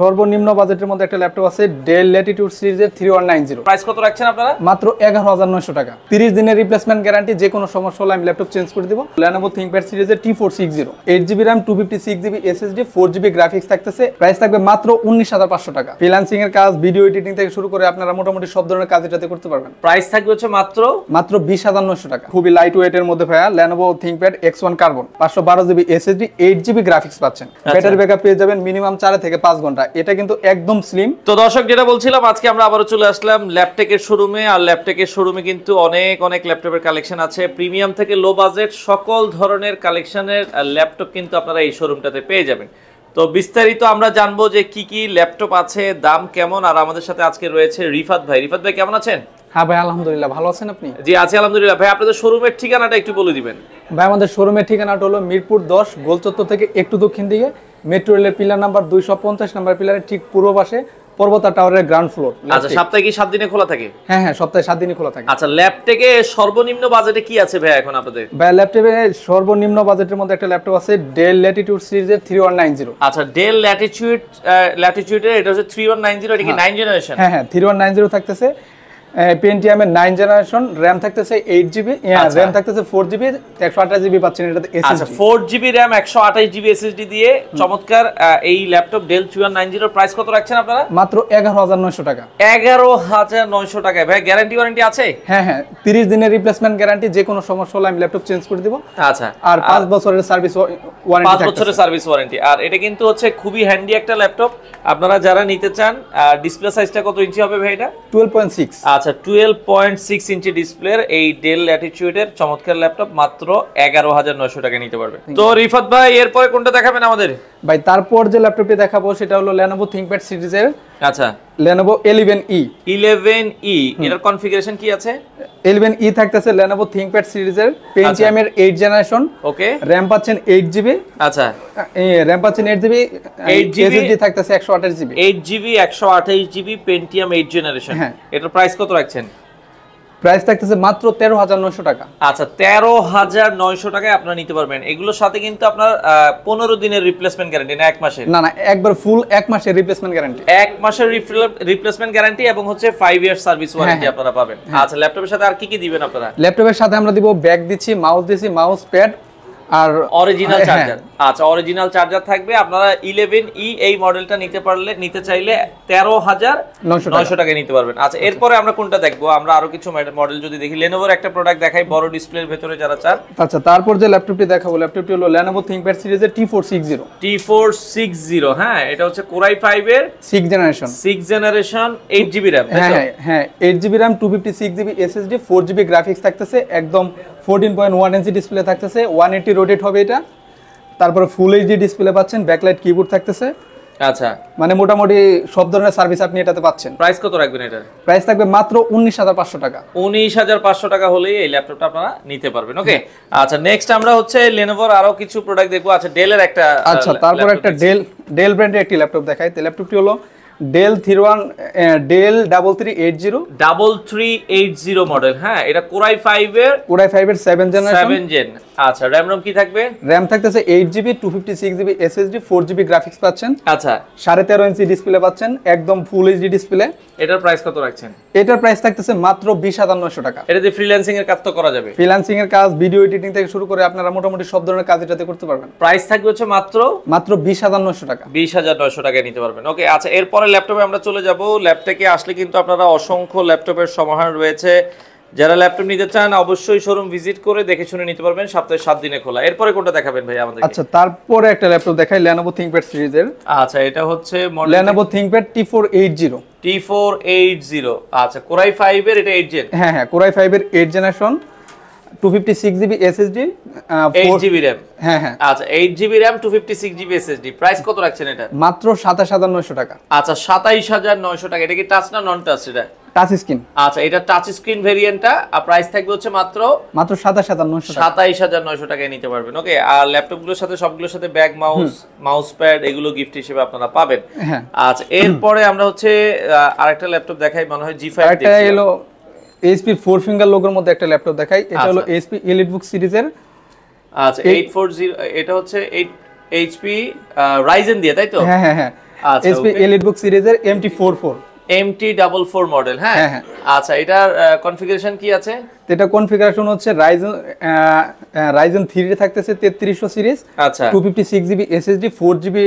সর্বনিম্ন বাজেটের মধ্যে একটা ল্যাপটপ আছে ডেল ল্যাটিটিউড সিরিজের 3190। প্রাইস কত রাখছেন আপনারা? মাত্র 11900 টাকা। 30 দিনের রিপ্লেসমেন্ট গ্যারান্টি, যে কোনো সমস্যা হলে আমি ল্যাপটপ চেঞ্জ করে দিব। Lenovo ThinkPad সিরিজের T460 8GB RAM 256GB SSD 4GB graphics থাকতেছে। প্রাইস থাকবে মাত্র 19500 টাকা। ফ্রিল্যান্সিং এর কাজ, ভিডিও এডিটিং থেকে শুরু করে আপনারা মোটামুটি সব ধরনের কাজ এটাতে করতে পারবেন। প্রাইস থাকবে হচ্ছে মাত্র 20900 টাকা। খুবই লাইট ওয়েট এর মধ্যে ভাইয়া Lenovo ThinkPad X1 carbon 512GB SSD 8GB graphics পাচ্ছেন। ব্যাটারি ব্যাকআপ পেয়ে যাবেন মিনিমাম 4 থেকে 5 ঘন্টা। এটা কিন্তু একদম স্লিম। তো দর্শক, যেটা বলছিলাম, আজকে আমরা আবারো চলে আসলাম ল্যাপটেকের শোরুমে। আর ল্যাপটেকের শোরুমে কিন্তু অনেক ল্যাপটপের কালেকশন আছে। প্রিমিয়াম থেকে লো বাজেট সকল ধরনের কালেকশনের ল্যাপটপ কিন্তু আপনারা এই শোরুমটাতে পেয়ে যাবেন। তো বিস্তারিত আমরা জানবো যে কি কি ল্যাপটপ আছে, দাম কেমন। আর আমাদের সাথে আজকে রয়েছে রিফাত ভাই। রিফাত ভাই কেমন আছেন? হ্যাঁ ভাই, আলহামদুলিল্লাহ। ভালো আছেন আপনি? জি আছি আলহামদুলিল্লাহ। ভাই আপনাদের শোরুমের ঠিকানাটা একটু বলে দিবেন। ভাই আমাদের শোরুমের ঠিকানাটা হলো মিরপুর 10 গোলচত্বর থেকে একটু দক্ষিণ দিকে মেট্রো রেলের পিলার নাম্বার 250 নাম্বার পিলারের ঠিক পূর্ব পাশে পর্বতা টাওয়ারের গ্রাউন্ড ফ্লোর। আচ্ছা, সপ্তাহে কি 7 দিনে খোলা থাকে? হ্যাঁ, সপ্তাহে 7 দিনই খোলা থাকে। আচ্ছা, ল্যাপটপে সর্বনিম্ন বাজেটে কি আছে ভাই এখন আপনাদের? ভাই ল্যাপটপে সর্বনিম্ন বাজেটের মধ্যে একটা ল্যাপটপ আছে ডেল ল্যাটিটিউড সিরিজের 3190। আচ্ছা, ডেল ল্যাটিটিউডের এটা হচ্ছে 3190। এটা কি 9 জেনারেশন? হ্যাঁ 3190 থাকতেছে। পেন্টিয়ামের 9 জেনারেশন, RAM থাকতেছে 8GB, RAM থাকতেছে 4GB, 128GB পাচ্ছেন এটাতে SSD। আচ্ছা, 4GB RAM 128GB SSD দিয়ে চমৎকার এই ল্যাপটপ ডেল 3190 প্রাইস কত রাখছেন আপনারা? মাত্র 11900 টাকা। 11900 টাকায়। ভাই গ্যারান্টি ওয়ারেন্টি আছে? হ্যাঁ 30 দিনের রিপ্লেসমেন্ট গ্যারান্টি, যে কোনো সমস্যা হলে আমি ল্যাপটপ চেঞ্জ করে দিব। আচ্ছা, আর 5 বছরের সার্ভিস ওয়ারেন্টি 5 বছরের সার্ভিস ওয়ারেন্টি। আর এটা কিন্তু হচ্ছে খুবই হ্যান্ডি একটা ল্যাপটপ। আপনারা যারা নিতে চান, ডিসপ্লে সাইজটা কত ইঞ্চি হবে ভাই এটা? 12.6। আচ্ছা, 12.6 ইঞ্চি ডিসপ্লের এই ডেল ল্যাটিটিউডের চমৎকার ল্যাপটপ মাত্র 11900 টাকা নিতে পারবে। তো রিফাত ভাই এরপরে কোনটা দেখাবেন আমাদের? ভাই তারপর যে ল্যাপটপটি দেখাবো সেটা হলো Lenovo ThinkPad সিরিজের আচ্ছা Lenovo 11E। 11E এটার কনফিগারেশন কি আছে? 11E থাকতেছে Lenovo ThinkPad সিরিজের পেন্টিয়ামের 8 জেনারেশন। ওকে, RAM পাচ্ছেন 8GB। আচ্ছা, RAM পাচ্ছেন 8GB, 8GB SSD থাকতেছে 128GB। 8GB 128GB Pentium 8 generation. এটার প্রাইস কত রাখছেন? প্রাইস থাকতেছে মাত্র 13900 টাকা। আচ্ছা, 13900 টাকায় আপনারা নিতে পারবেন। এগুলোর সাথে কিন্তু আপনার 15 দিনের রিপ্লেসমেন্ট গ্যারান্টি, না 1 মাসের? না একবার ফুল 1 মাসের রিপ্লেসমেন্ট গ্যারান্টি। 1 মাসের রিপ্লেসমেন্ট গ্যারান্টি এবং হচ্ছে 5 ইয়ার সার্ভিস ওয়ারেন্টি আপনারা পাবেন। আচ্ছা, ল্যাপটপের সাথে আর কি কি দিবেন আপনারা? ল্যাপটপের সাথে আমরা দিব ব্যাগ দিচ্ছি, মাউস দিচ্ছি, মাউস প্যাড আর অরিজিনাল চার্জার। আচ্ছা, অরিজিনাল চার্জার থাকবে। আপনারা 11E এই মডেলটা নিতে চাইলে 13900 টাকায় নিতে পারবেন। আচ্ছা, এরপরে আমরা কোনটা দেখবো? আমরা আরো কিছু মডেল যদি দেখি, Lenovoর একটা প্রোডাক্ট দেখাই বড় ডিসপ্লের ভেতরে যারা চান। আচ্ছা, তারপর যে ল্যাপটপটি দেখাবো ল্যাপটপটি হলো Lenovo ThinkPad সিরিজের T460। T460, হ্যাঁ এটা হচ্ছে Core i5 এর 6 জেনারেশন 8GB RAM। হ্যাঁ 8GB RAM 256GB SSD 4GB graphics থাকতেছে। একদম 14.1 ইঞ্চি ডিসপ্লে থাকতেছে, 180 রোটেট হবে এটা। তারপরে ফুল এইচডি ডিসপ্লে পাচ্ছেন, ব্যাকলাইট কিবোর্ড থাকতেছে। আচ্ছা, মানে মোটামুটি সব ধরনের সার্ভিস আপনি এটাতে পাচ্ছেন। প্রাইস কত রাখবেন এটার? প্রাইস থাকবে মাত্র 19500 টাকা। 19500 টাকা হলেই এই ল্যাপটপটা আপনারা নিতে পারবেন। ওকে, আচ্ছা নেক্সট আমরা হচ্ছে Lenovoর আরো কিছু প্রোডাক্ট দেখবো। আচ্ছা, ডেলের একটা, আচ্ছা তারপর একটা ডেল ব্র্যান্ডের একটি ল্যাপটপ দেখাই। তো ল্যাপটপটি হলো ডেল 3380 মডেল। হ্যাঁ, এটা Core i5 এর 7 জেন। আচ্ছা, RAM ROM কি থাকবে? RAM থাকতেছে 8GB 256GB SSD 4GB graphics পাচ্ছেন। আচ্ছা, 13.5 ইঞ্চি ডিসপ্লে পাচ্ছেন, একদম ফুল এইচডি ডিসপ্লে। এটার প্রাইস কত রাখছেন? এটার প্রাইস থাকতেছে মাত্র 20900 টাকা। এটাতে ফ্রিল্যান্সিং এর কাজ তো করা যাবে? ফ্রিল্যান্সিং এর কাজ, ভিডিও এডিটিং থেকে শুরু করে আপনারা মোটামুটি সব ধরনের কাজ এটাতে করতে পারবেন। প্রাইস থাকবে হচ্ছে মাত্র 20900 টাকা। 20900 টাকায় নিতে পারবেন। ওকে, আচ্ছা এরপরে ল্যাপটপে আমরা চলে যাব। ল্যাপটপে আসলে কিন্তু আপনারা অসংখ্য ল্যাপটপের সমাহার রয়েছে। যারা ল্যাপটপ নিতে চান অবশ্যই শোরুম ভিজিট করে দেখে শুনে নিতে পারবেন। সপ্তাহে 7 দিনে খোলা। এরপরে কোনটা দেখাবেন ভাই আমাদের? আচ্ছা, তারপরে একটা ল্যাপটপ দেখাই Lenovo ThinkPad সিরিজের। আচ্ছা, এটা হচ্ছে Lenovo ThinkPad T480। আচ্ছা, Core i5 এর এটা 8 জেন। হ্যাঁ Core i5 এর 8 generation 256GB SSD 8GB RAM। হ্যাঁ আচ্ছা, 8GB RAM 256GB SSD। Price কত রাখছেন এটা? মাত্র 27900 টাকা। আচ্ছা, 27900 টাকা। এটা কি টাচ না নন টাচ? এটা টাচ স্ক্রিন। আচ্ছা, এটা টাচ স্ক্রিন ভেরিয়েন্টটা। আর প্রাইস থাকবে হচ্ছে মাত্র 27900 টাকায় নিতে পারবেন। ওকে, আর ল্যাপটপগুলোর সাথে সবগুলোর সাথে ব্যাগ, মাউস প্যাড এগুলো গিফট হিসেবে আপনারা পাবেন। আচ্ছা, এরপরে আমরা হচ্ছে আরেকটা ল্যাপটপ দেখাই, মনে হয় G5। এটা হলো HP 4 ফিঙ্গার লোগোর মধ্যে একটা ল্যাপটপ দেখাই। এটা হলো HP EliteBook সিরিজের। আচ্ছা, 840। এটা হচ্ছে HP Ryzen দিয়ে, তাই তো? হ্যাঁ আচ্ছা এইচপি এলিটবুক সিরিজের MT44 MT44 মডেল, হ্যাঁ হ্যাঁ, হ্যাঁ। আচ্ছা, এটার কনফিগারেশন কি আছে? এটা কনফিগারেশন হচ্ছে রাইজেন 3 থাকতেছে 3300 সিরিজ, আচ্ছা 256GB SSD, 4GB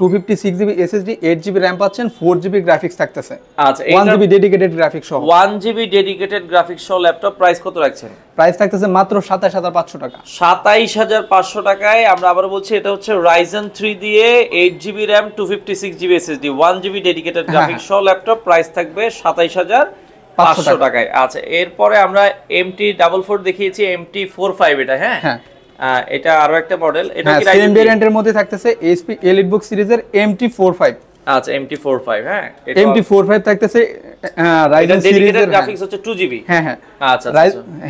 256GB SSD, 8GB RAM পাচ্ছেন, 4GB গ্রাফিক্স থাকতেছে, আচ্ছা 1GB ডেডিকেটেড গ্রাফিক্স সহ। 1GB ডেডিকেটেড গ্রাফিক্স সহ ল্যাপটপ, প্রাইস কত রাখছেন? প্রাইস থাকতেছে মাত্র 27500 টাকা। 27500 টাকায়। আমরা আবার বলছি, এটা হচ্ছে Ryzen 3 দিয়ে 8GB RAM 256GB SSD 1GB dedicated graphics সহ ল্যাপটপ, প্রাইস থাকবে 27500 টাকায়। আচ্ছা, এরপরে আমরা MT44 দেখিয়েছি, MT45 এটা, হ্যাঁ হ্যাঁ, এটা আরো একটা মডেল, এটা কি সেম ভেরিয়েন্টের মধ্যে থাকতেছে এইচপি এলিটবুক সিরিজের MT45। আচ্ছা MT45, হ্যাঁ MT45 থাকতেছে রাইজেন সিরিজের গ্রাফিক্স হচ্ছে 2GB। হ্যাঁ হ্যাঁ আচ্ছা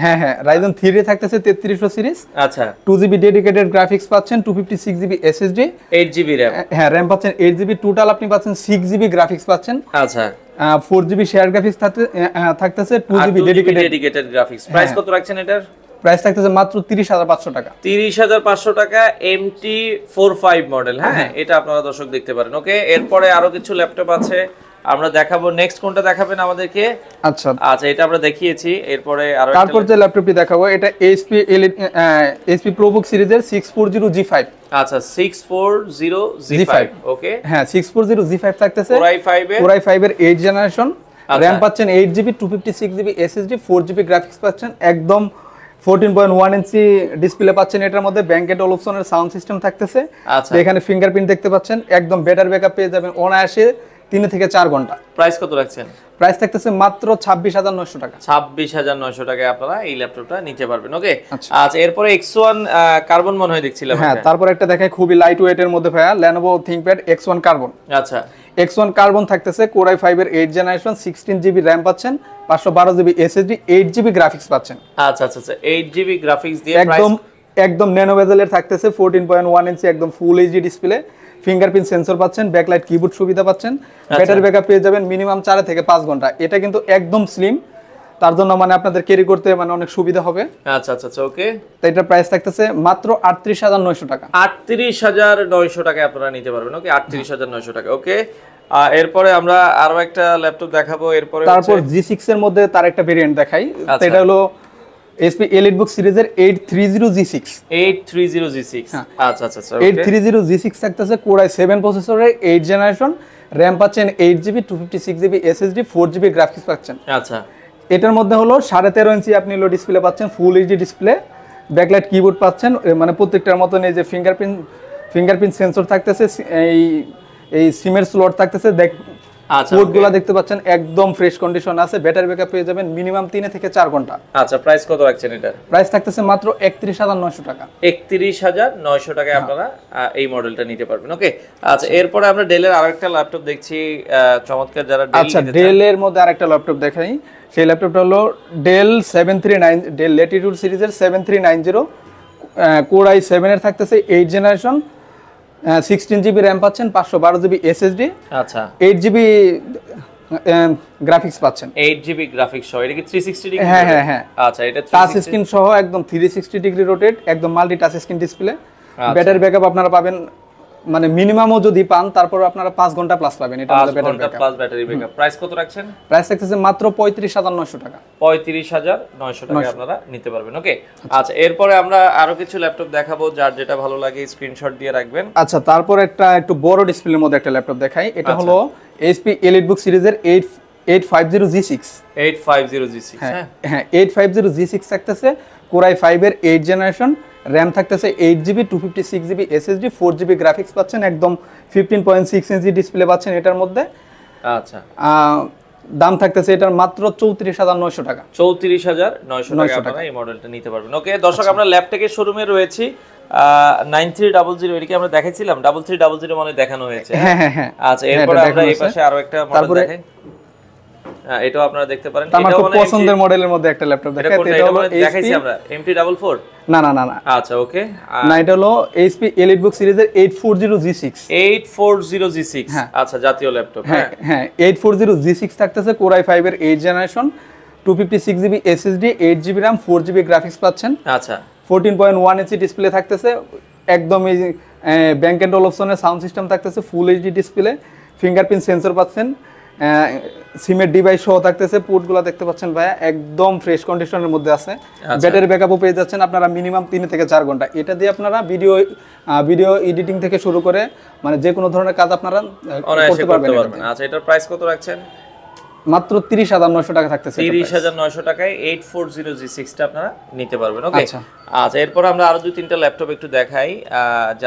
হ্যাঁ হ্যাঁ, রাইজেন 3 থাকতেছে 3300 সিরিজ, আচ্ছা 2GB ডেডিকেটেড গ্রাফিক্স পাচ্ছেন, 256GB SSD, 8GB RAM, হ্যাঁ RAM পাচ্ছেন 8GB, টোটাল আপনি পাচ্ছেন 6GB গ্রাফিক্স পাচ্ছেন, আচ্ছা 4GB শেয়ার গ্রাফিক্স থাকতেছে, 2GB ডেডিকেটেড গ্রাফিক্স। প্রাইস কত রাখছেন এটার? প্রাইস থাকতেছে মাত্র 30500 টাকা। 30500 টাকা MT45 মডেল, হ্যাঁ এটা আপনারা দর্শক দেখতে পারেন। ওকে, এরপরে আরো কিছু ল্যাপটপ আছে আমরা দেখাবো। নেক্সট কোনটা দেখাবেন আমাদেরকে? আচ্ছা আচ্ছা, এটা আমরা দেখিয়েছি, এরপরে আরো তারপর যে ল্যাপটপটি দেখাবো এটা এইচপি প্রোবুক সিরিজের 640G5। আচ্ছা 640G5, ওকে হ্যাঁ 640G5 থাকতেছে, Core i5 এর 8 জেনারেশন, RAM পাচ্ছেন 8GB, 256GB SSD, 4GB graphics পাচ্ছেন, একদম 14.1 ইঞ্চি ডিসপ্লে পাচ্ছেন। এটার মধ্যে ব্যাংকেট অলপসনের সাউন্ড সিস্টেম থাকতেছে, এখানে ফিঙ্গারপ্রিন্ট দেখতে পাচ্ছেন, একদম বেটার ব্যাকআপ পেয়ে যাবেন অনায়াসে 3 থেকে 4 ঘন্টা। প্রাইস কত রাখছেন? প্রাইস থাকতেছে মাত্র 26900 টাকা। 26900 টাকায় আপনারা এই ল্যাপটপটা নিতে পারবেন। ওকে, আচ্ছা এরপরে X1 কার্বন মনে হয় দেখছিলাম। হ্যাঁ, তারপর একটা দেখাই খুবই লাইট ওয়েট এর মধ্যে ভাইয়া, Lenovo ThinkPad X1 কার্বন। আচ্ছা X1 কার্বন থাকতেছে Core i5 এর 8 জেনারেশন, 16GB RAM পাচ্ছেন, 512GB SSD, 8GB গ্রাফিক্স পাচ্ছেন। আচ্ছা আচ্ছা আচ্ছা 8GB গ্রাফিক্স দিয়ে একদম ন্যানো বেজেলের থাকতেছে, 14.1 ইঞ্চি একদম full HD display, fingerprint sensor পাচ্ছেন, ব্যাকলাইট কিবোর্ড সুবিধা পাচ্ছেন, ব্যাটারি ব্যাকআপ পেয়ে যাবেন মিনিমাম 4 থেকে 5 ঘন্টা। এটা কিন্তু একদম স্লিম, তার জন্য মানে আপনাদের ক্যারি করতে মানে অনেক সুবিধা হবে। আচ্ছা আচ্ছা আচ্ছা ওকে, তো এটা প্রাইস থাকতেছে মাত্র 38900 টাকা। 38900 টাকায় আপনারা নিতে পারবেন। ওকে, 38900 টাকা। ওকে, এরপরে আমরা আরো একটা ল্যাপটপ দেখাবো। এরপরে তারপর G6 এর মধ্যে তার একটা ভেরিয়েন্ট দেখাই, এটা হলো HP এলিটবুক সিরিজের 830G6। 830G6, আচ্ছা আচ্ছা আচ্ছা 830G6 থাকতেছে Core i7 প্রসেসরের 8 জেনারেশন, RAM পাচ্ছেন 8GB, 256GB SSD, 4GB graphics পাচ্ছেন। আচ্ছা, এটার মধ্যে হলো 13.5 ইঞ্চি আপনি লো ডিসপ্লে পাচ্ছেন, full HD display, backlight keyboard পাচ্ছেন, মানে প্রত্যেকটার মতন এই যে ফিঙ্গারপ্রিন্ট সেন্সর থাকতেছে, এই সিমের স্লট থাকতেছে, পোর্টগুলো দেখতে পাচ্ছেন একদম ফ্রেশ কন্ডিশন আছে, ব্যাটারি ব্যাকআপ পেয়ে যাবেন মিনিমাম 3 থেকে 4 ঘন্টা। আচ্ছা, প্রাইস কত রাখছেন এটা? প্রাইস থাকতেছে মাত্র 31900 টাকা। 31900 টাকায় আপনারা এই মডেলটা নিতে পারবেন। ওকে, আচ্ছা এরপরে আমরা ডেলের আরেকটা ল্যাপটপ দেখছি চমৎকার, যারা আচ্ছা ডেলের মধ্যে আরেকটা ল্যাপটপ দেখাই, সেই ল্যাপটপটা হলো ডেল ল্যাটিটিউড সিরিজের 7390, Core i7 এর থাকতেছে 8 জেনারেশন, 16GB RAM পাচ্ছেন, 512GB SSD, আচ্ছা 8GB গ্রাফিক্স পাচ্ছেন, 8GB গ্রাফিক্স সহ। এটা কি 360 ডিগ্রি? হ্যাঁ হ্যাঁ হ্যাঁ, আচ্ছা এটা টাচ স্ক্রিন সহ একদম 360 ডিগ্রি রোটেট, একদম multi touch screen display, battery backup আপনারা পাবেন মানে মিনিমামও যদি পান তারপর আপনারা 5 ঘন্টা প্লাস পাবেন। এটা হলো battery backup plus battery backup. Price কত রাখছেন? প্রাইস থাকতেছে মাত্র 35900 টাকা। 35900 টাকা আপনারা নিতে পারবেন। ওকে, আচ্ছা এরপরে আমরা আরো কিছু ল্যাপটপ দেখাবো, যার যেটা ভালো লাগে স্ক্রিনশট দিয়ে রাখবেন। আচ্ছা, তারপর একটু বড় ডিসপ্লের মধ্যে একটা ল্যাপটপ দেখাই, এটা হলো HP এলিটবুক সিরিজের 850G6। 850G6, হ্যাঁ 850G6 থাকতেছে Core i5 এর 8 জেনারেশন, RAM থাকতেছে 8GB, 256GB SSD, 4GB graphics পাচ্ছেন, একদম 15.6 ইঞ্চি ডিসপ্লে পাচ্ছেন এটার মধ্যে। আচ্ছা, দাম থাকতেছে এটার মাত্র 34900 টাকা। 34900 টাকা আপনারা এই মডেলটা নিতে পারবেন। ওকে দর্শক, আমরা ল্যাপটপের শোরুমে রয়েছি 9300, এদিকে আমরা দেখাইছিলাম 3300 মানে দেখানো হয়েছে। হ্যাঁ হ্যাঁ হ্যাঁ, আচ্ছা এরপর আমরা এই পাশে আরো একটা মডেল দেখাই, এটাও আপনারা দেখতে পারেন। এটা আমার খুব পছন্দের মডেলের মধ্যে একটা ল্যাপটপ দেখাই, এটা হলো দেখাইছি আমরা MT44। না না না না, আচ্ছা ওকে, না এটা হলো HP এলিটবুক সিরিজের 840G6। 840G6, আচ্ছা জাতীয় ল্যাপটপ। হ্যাঁ হ্যাঁ 840G6 থাকতেছে Core i5 এর 8 generation, 256GB SSD, 8GB RAM, 4GB graphics পাচ্ছেন। আচ্ছা 14.1 ইঞ্চি ডিসপ্লে থাকতেছে, একদম এই ব্যাংক এন্ড অপশনের সাউন্ড সিস্টেম থাকতেছে, full HD display, fingerprint sensor পাচ্ছেন, সিমের ডিভাইস সহ থাকতেছে। পোর্টগুলো দেখতে পাচ্ছেন ভাইয়া একদম ফ্রেশ কন্ডিশনের মধ্যে আছে। ব্যাটারি ব্যাকআপও পেয়ে যাচ্ছেন আপনারা মিনিমাম 3 থেকে 4 ঘন্টা। এটা দিয়ে আপনারা ভিডিও এডিটিং থেকে শুরু করে মানে যে কোনো ধরনের কাজ আপনারা করতে পারবেন। আচ্ছা, এটার প্রাইস কত রাখছেন? মাত্র 30,900 টাকা থাকতেছে। 30,900 টাকায় 840G6 টা আপনারা নিতে পারবেন। ওকে, আচ্ছা এরপর আমরা আরো 2-3টা ল্যাপটপ একটু দেখাই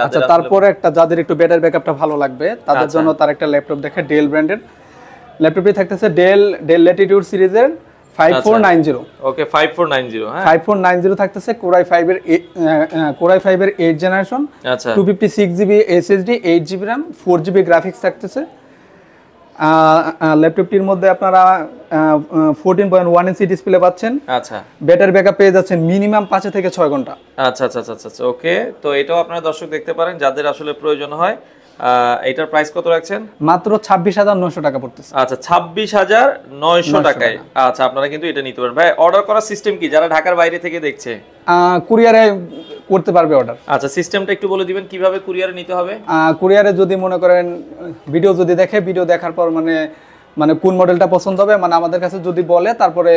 আচ্ছা, তারপরে যাদের একটু ব্যাটারি ব্যাকআপটা ভালো লাগবে তাদের জন্য তার একটা ল্যাপটপ দেখে ডেল ব্র্যান্ডের ল্যাপটপটি থাকতেছে ডেল ল্যাটিটিউড সিরিজের 5490। ওকে, 5490। হ্যাঁ, 5490 থাকতেছে কোরাই 5 এর 8 জেনারেশন। আচ্ছা, 256GB SSD, 8GB RAM, 4GB graphics থাকতেছে। ল্যাপটপটির মধ্যে আপনারা 14.1 ইঞ্চি ডিসপ্লে পাচ্ছেন। আচ্ছা, ব্যাটারি ব্যাকআপ পেয়ে যাচ্ছেন মিনিমাম 5 থেকে 6 ঘন্টা। আচ্ছা আচ্ছা আচ্ছা আচ্ছা, ওকে। তো এটাও আপনারা দর্শক দেখতে পারেন যাদের আসলে প্রয়োজন হয়। এটার প্রাইস কত রাখছেন? মাত্র 26,900 টাকা পড়তেছে। আচ্ছা, 26,900 টাকায়। আচ্ছা, আপনারা কিন্তু এটা নিতে পারেন। ভাই অর্ডার করার সিস্টেম কি, যারা ঢাকার বাইরে থেকে দেখছে? কুরিয়ারে করতে পারবে অর্ডার। আচ্ছা, সিস্টেমটা একটু বলে দিবেন কিভাবে কুরিয়ারে নিতে হবে? কুরিয়ারে যদি মনে করেন ভিডিও যদি দেখে, ভিডিও দেখার পর মানে কোন মডেলটা পছন্দ হবে মানে আমাদের কাছে যদি বলে, তারপরে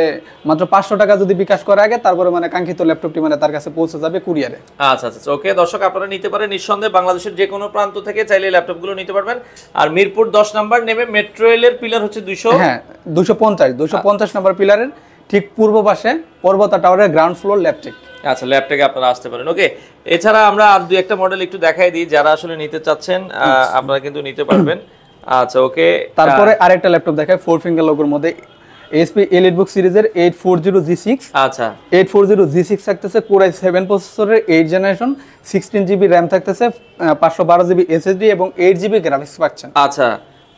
মাত্র 500 টাকা যদি বিকাশ করে আগে, তারপরে মানে কাঙ্ক্ষিত ল্যাপটপটি মানে তার কাছে পৌঁছে যাবে কুরিয়ারে। আচ্ছা আচ্ছা, ওকে। দর্শক আপনারা নিতে পারেন নিঃসন্দেহে বাংলাদেশের যে কোনো প্রান্ত থেকে চাইলে ল্যাপটপগুলো নিতে পারবেন। আর মিরপুর 10 নাম্বার নেমে মেট্রো রেলের পিলার হচ্ছে 200, হ্যাঁ 250 নাম্বার পিলারের ঠিক পূর্ব পাশে পর্বতা টাওয়ারের গ্রাউন্ড ফ্লোর ল্যাপটেক। আচ্ছা, ল্যাপটপে আপনারা আসতে পারেন। ওকে, এছাড়া আমরা আর দুই একটা মডেল একটু দেখাই দিই, যারা আসলে নিতে চাচ্ছেন আপনারা কিন্তু নিতে পারবেন। আচ্ছা, ওকে। তারপরে আরেকটা ল্যাপটপ দেখাই 4 ফিঙ্গার লোগোর মধ্যে HP EliteBook সিরিজের 840G6। আচ্ছা, 840G6 থাকতেছে কোরাই 7 প্রসেসরের 8 জেনারেশন, 16GB RAM থাকতেছে, 512GB SSD এবং 8GB গ্রাফিক্স পাচ্ছেন। আচ্ছা,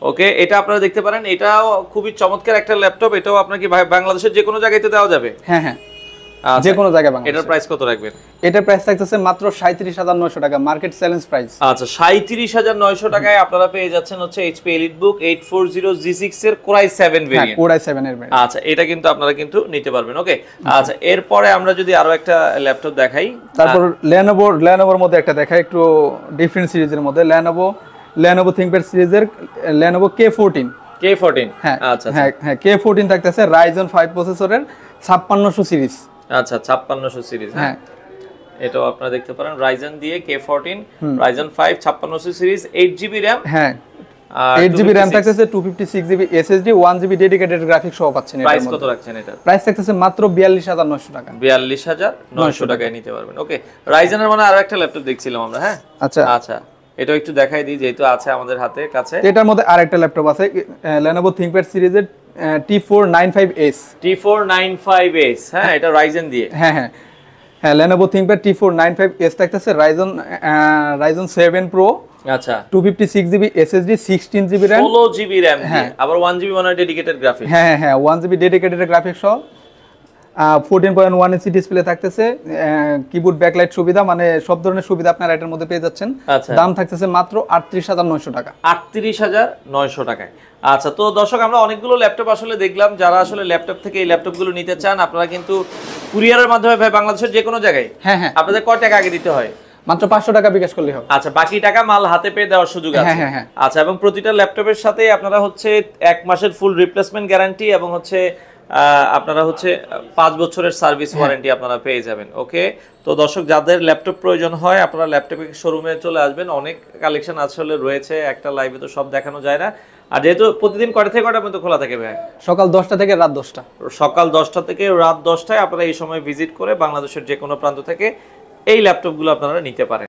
ওকে। এটা আপনারা দেখতে পারেন, এটাও খুবই চমৎকার একটা ল্যাপটপ। এটাও আপনার কি বাংলাদেশের যে কোনো জায়গায় দেওয়া যাবে? হ্যাঁ হ্যাঁ, যে কোনো জায়গায় বাংলাদেশ। এটার প্রাইস কত রাখবেন? এটার প্রাইস থাকতেছে মাত্র 37,900 টাকা, মার্কেট চ্যালেঞ্জ প্রাইস। আচ্ছা, 37,900 টাকায় আপনারা পেয়ে যাচ্ছেন হচ্ছে HP EliteBook 840G6 এর কোরাই 7 ভেরিয়েন্ট। কোরাই 7 এর ভেরিয়েন্ট। আচ্ছা, এটা কিন্তু আপনারা কিন্তু নিতে পারবেন। ওকে, আচ্ছা এরপরে আমরা যদি আরো একটা ল্যাপটপ দেখাই, তারপর Lenovoর মধ্যে একটা দেখাই একটু ডিফারেন্ট সিরিজের মধ্যে Lenovo ThinkPad সিরিজের Lenovo K14। হ্যাঁ আচ্ছা হ্যাঁ হ্যাঁ, K14 থাকতেছে Ryzen 5 প্রসেসরের 5600 সিরিজ। আচ্ছা, 5600 সিরিজ। হ্যাঁ, এটাও আপনারা দেখতে পারেন Ryzen দিয়ে K14, Ryzen 5 5600 series, 8GB RAM। হ্যাঁ, 8GB RAM থাকতেছে, 256GB SSD, 1GB dedicated graphics সহ পাচ্ছেন। প্রাইস কত রাখছেন এটা? প্রাইস থাকতেছে মাত্র 42,900 টাকা। 42,900 টাকায় নিতে পারবেন। ওকে, Ryzen এর মানে আরো একটা ল্যাপটপ দেখছিলাম আমরা। হ্যাঁ, আচ্ছা আচ্ছা, এটাও একটু দেখাই দিই যেহেতু আছে আমাদের হাতে কাছে। এটার মধ্যে আরেকটা ল্যাপটপ আছে Lenovo ThinkPad সিরিজের T495S। T495S, হ্যাঁ, এটা Ryzen দিয়ে। হ্যাঁ হ্যাঁ হ্যাঁ, Lenovo ThinkPad T495S থাকতেছে Ryzen 7 Pro। আচ্ছা, 256GB SSD, 16GB RAM, 16GB RAM দিয়ে, আবার 1GB মানে ডেডিকেটেড গ্রাফিক্স। হ্যাঁ হ্যাঁ, 1GB ডেডিকেটেড গ্রাফিক্স সহ 14.1 ইঞ্চি ডিসপ্লে থাকতেছে, কিবোর্ড ব্যাকলাইট সুবিধা, মানে সব ধরনের সুবিধা আপনারা এটার মধ্যে পেয়ে যাচ্ছেন। দাম থাকতেছে মাত্র 38,900 টাকা। 38,900 টাকায়। আচ্ছা, তো দর্শক আমরা অনেকগুলো ল্যাপটপ আসলে দেখলাম। যারা আসলে ল্যাপটপ থেকে এই ল্যাপটপগুলো নিতে চান আপনারা কিন্তু কুরিয়ারের মাধ্যমে ভাই বাংলাদেশের যে কোনো জায়গায়। হ্যাঁ হ্যাঁ, আপনাদের কয় টাকা আগে দিতে হয়? মাত্র 500 টাকা বিকাশ করলে হবে। আচ্ছা, বাকি টাকা মাল হাতে পেয়ে দেওয়ার সুযোগ আছে। হ্যাঁ হ্যাঁ। আচ্ছা, এবং প্রতিটা ল্যাপটপের সাথে আপনারা হচ্ছে 1 মাসের ফুল রিপ্লেসমেন্ট গ্যারান্টি এবং হচ্ছে আপনারা হচ্ছে 5 বছরের সার্ভিস ওয়ারেন্টি আপনারা পেয়ে যাবেন। ওকে, তো দর্শক যাদের ল্যাপটপ প্রয়োজন হয় আপনারা ল্যাপটপের শোরুমে চলে আসবেন। অনেক কালেকশন আসলে রয়েছে, একটা লাইভে তো সব দেখানো যায় না। আর যেহেতু প্রতিদিন কয়টা থেকে কয়টা পর্যন্ত খোলা থাকে ভাই? সকাল 10টা থেকে রাত 10টা। সকাল 10টা থেকে রাত 10টায় আপনারা এই সময় ভিজিট করে বাংলাদেশের যে কোনো প্রান্ত থেকে এই ল্যাপটপগুলো আপনারা নিতে পারেন।